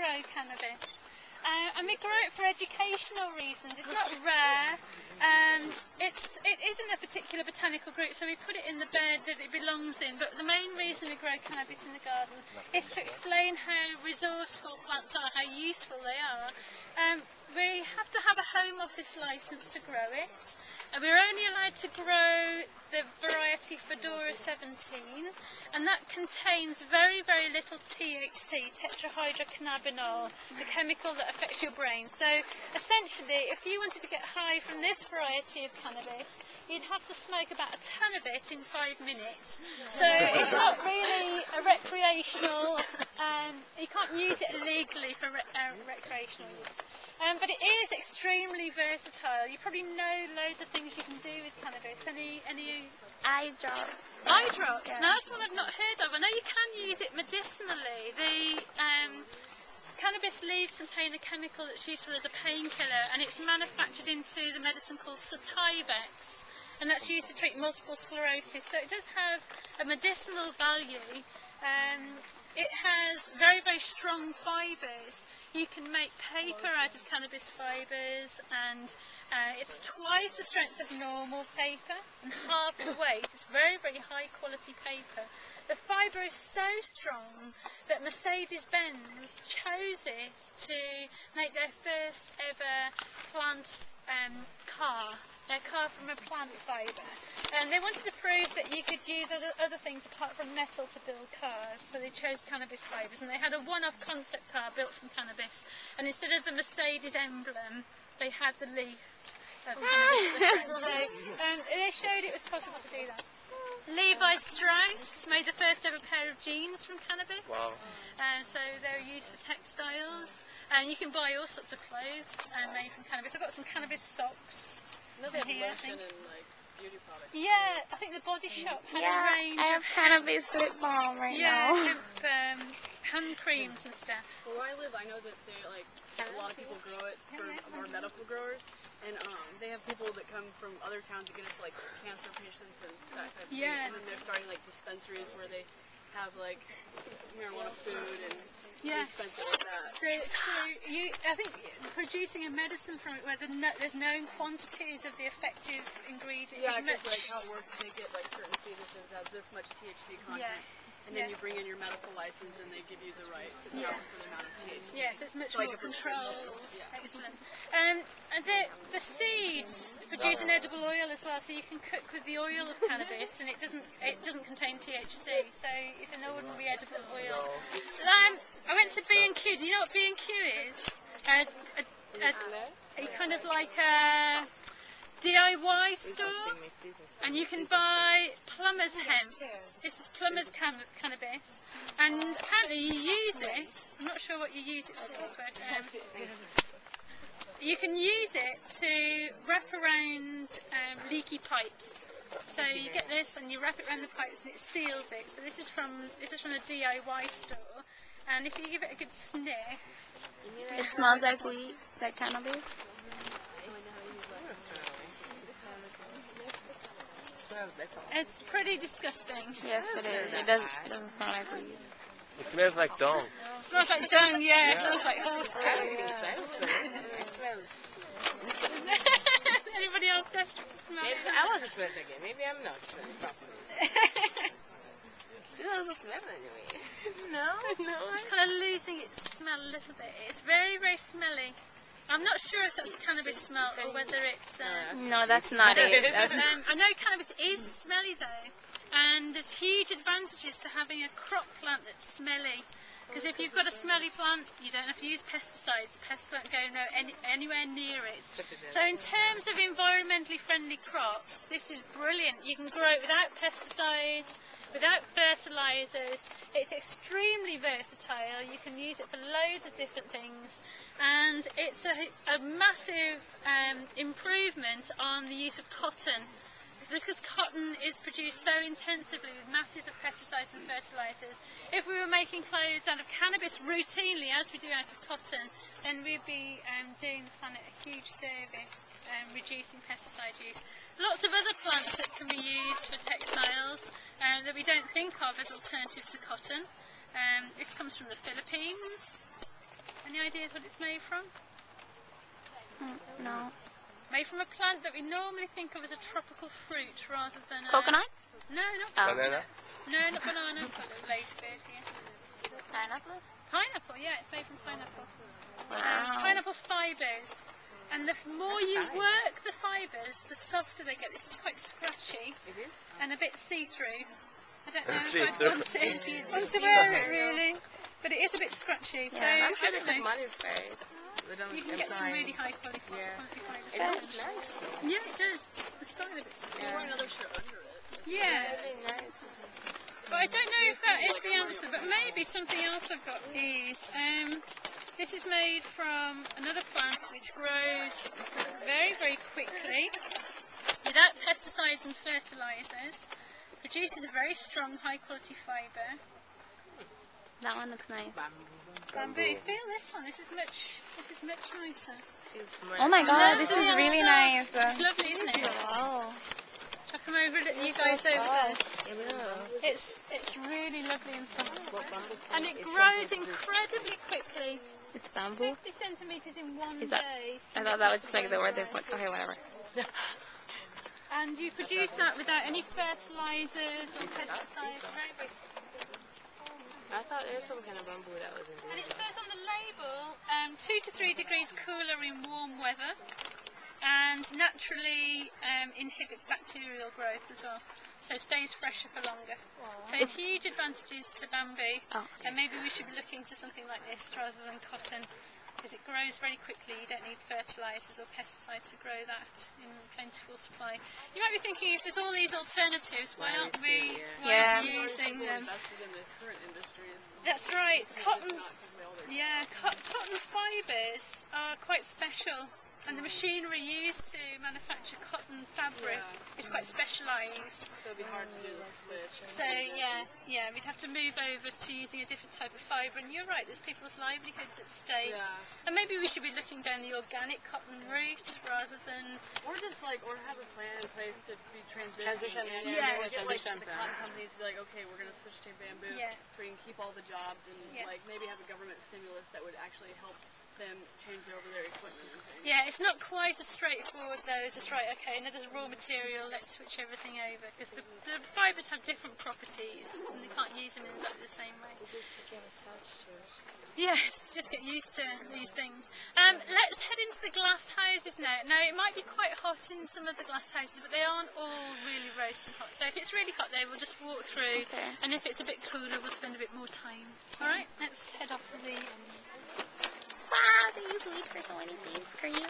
grow cannabis. And we grow it for educational reasons. It's not rare. It isn't a particular botanical group, so we put it in the bed that it belongs in. But the main reason we grow cannabis in the garden is to explain how resourceful plants are, how useful they are. We have to have a Home Office licence to grow it. We're only allowed to grow the variety Fedora 17, and that contains very, very little THC, tetrahydrocannabinol, the chemical that affects your brain. So essentially, if you wanted to get high from this variety of cannabis, you'd have to smoke about a ton of it in 5 minutes. So it's not really a recreational, you can't use it legally for recreational use. But it is extremely versatile. You probably know loads of things you can do with cannabis. Any eye drops. Eye drops? Yeah. No, that's one I've not heard of. I know you can use it medicinally. The cannabis leaves contain a chemical that's useful as a painkiller, and it's manufactured into the medicine called Sativex, and that's used to treat multiple sclerosis. So it does have a medicinal value. It has very, very strong fibres. You can make paper out of cannabis fibres, and it's twice the strength of normal paper and half the weight. It's very, very high quality paper. The fibre is so strong that Mercedes-Benz chose it to make their first ever plant car. Their car from a plant fibre. And they wanted to prove that you could use other things apart from metal to build cars, so they chose cannabis fibres, and they had a one-off concept car built from cannabis, and instead of the Mercedes emblem, they had the leaf of cannabis at the front. So they showed it was possible to do that. Levi Strauss made the first ever pair of jeans from cannabis. Wow. So they're used for textiles, and you can buy all sorts of clothes made from cannabis. I've got some cannabis socks. Here, I think. And like beauty products. Yeah, I think the Body Shop had a range I have of cannabis lip balm right now. hemp hand creams and stuff. Well, where I live, I know that they a lot of people grow it for more medical growers, and they have people that come from other towns to get it for like cancer patients and that type of thing. And then they're starting like dispensaries where they have like marijuana food and dispense it like that. So I think producing a medicine from it where there's known quantities of the effective ingredient. Yeah, because like how it works, they get like certain fetuses has this much THC content, and then you bring in your medical license and they give you the right for the amount of THC. Yes, it's much more controlled. Excellent. And the seeds produce an edible oil as well, so you can cook with the oil of cannabis, and it doesn't contain THC, so it's an ordinary edible oil. I went to B&Q. Do you know what B&Q is? A kind of like a DIY store, and you can buy plumber's hemp. This is plumber's cannabis, and apparently you use it. I'm not sure what you use it for, but you can use it to wrap around leaky pipes. So you get this and you wrap it around the pipes and it seals it. So this is from a DIY store, and if you give it a good sniff, it smells like weed, like cannabis. It's pretty disgusting. Yes, it is. It doesn't smell like weed. It smells like dung. It smells like dung, yeah. It smells like horse poo. Anybody else desperate to smell it? I wasn't smelling again. Maybe I'm not smelling properly. Still doesn't smell anyway. No? It's kind of losing its smell a little bit. It's very, very smelly. I'm not sure if that's cannabis smell or whether it's... no, that's not it. I know cannabis is smelly though, and there's huge advantages to having a crop plant that's smelly. Because if you've got a smelly plant, you don't have to use pesticides. Pests won't go anywhere near it. So in terms of environmentally friendly crops, this is brilliant. You can grow it without pesticides, without fertilisers. It's extremely versatile. You can use it for loads of different things, and it's a massive improvement on the use of cotton. Because cotton is produced so intensively with masses of pesticides and fertilisers, if we were making clothes out of cannabis routinely, as we do out of cotton, then we'd be doing the planet a huge service, reducing pesticide use. Lots of other plants that can be used for textiles that we don't think of as alternatives to cotton. This comes from the Philippines. Any ideas what it's made from? No. Made from a plant that we normally think of as a tropical fruit rather than a... Coconut? No, not Oh. Banana? No, not banana. I've got a little ladybird here. Pineapple? Pineapple, yeah, it's made from pineapple. Wow. Pineapple fibres. And the more you work the fibres, the softer they get. This is quite scratchy and a bit see-through. I don't know if I'd want to wear it really, but it is a bit scratchy. So Yeah, I'm sure I they don't put know. money for it. You can get some really high quality fibres. It looks nice. Yeah, it does. The style of it's Or another shirt under it. yeah. Really nice. But I don't know if that is the answer, but maybe something else I've got is, this is made from another plant which grows very, very quickly, without pesticides and fertilisers, produces a very strong, high quality fibre. That one looks nice. Bamboo. Feel this one, this is much nicer. Oh my god, this is really nice. It's lovely, isn't it? Wow. I'll come over and look at you guys over there. It's really lovely and soft. And it grows incredibly quickly. It's bamboo? 50 centimetres in one Is that- day. I thought that was just like the word they put. Okay, whatever. And you produce that without any fertilisers or pesticides. Very, very I thought there was some kind of bamboo that was in And there. it says on the label, 2 to 3 degrees cooler in warm weather, and naturally inhibits bacterial growth as well, so stays fresher for longer. So huge advantages to bamboo, and maybe we should be looking to something like this rather than cotton, because it grows very quickly. You don't need fertilisers or pesticides to grow that in plentiful supply. You might be thinking, if there's all these alternatives, why aren't we using them? Invested in the current industries. That's right. Cotton, Not just all their cotton fibres are quite special, and the machinery used to manufacture cotton fabric is quite specialised. So it'd be hard to do the switch. So we'd have to move over to using a different type of fibre. And you're right, there's people's livelihoods at stake. Yeah. And maybe we should be looking down the organic cotton route rather than Or just like, or have a plan in place to be transitioning. Transitioning, yeah, Or get like transition the plan. cotton companies to be like, okay, we're gonna switch to bamboo. Yeah. So we can keep all the jobs and Yeah. like maybe have a government stimulus that would actually help them change over their equipment and things. Yeah, it's not quite as straightforward though as just right, okay, now there's raw material, let's switch everything over, because the fibres have different properties and they can't use them in exactly the same way. We just became attached to it. Yes, just get used to these things. Let's head into the glass houses now. Now, it might be quite hot in some of the glass houses, but they aren't all really roasting hot. So if it's really hot there, we'll just walk through, and if it's a bit cooler, we'll spend a bit more time. Alright, let's head off to the... Wow, these weeks are so many things for you.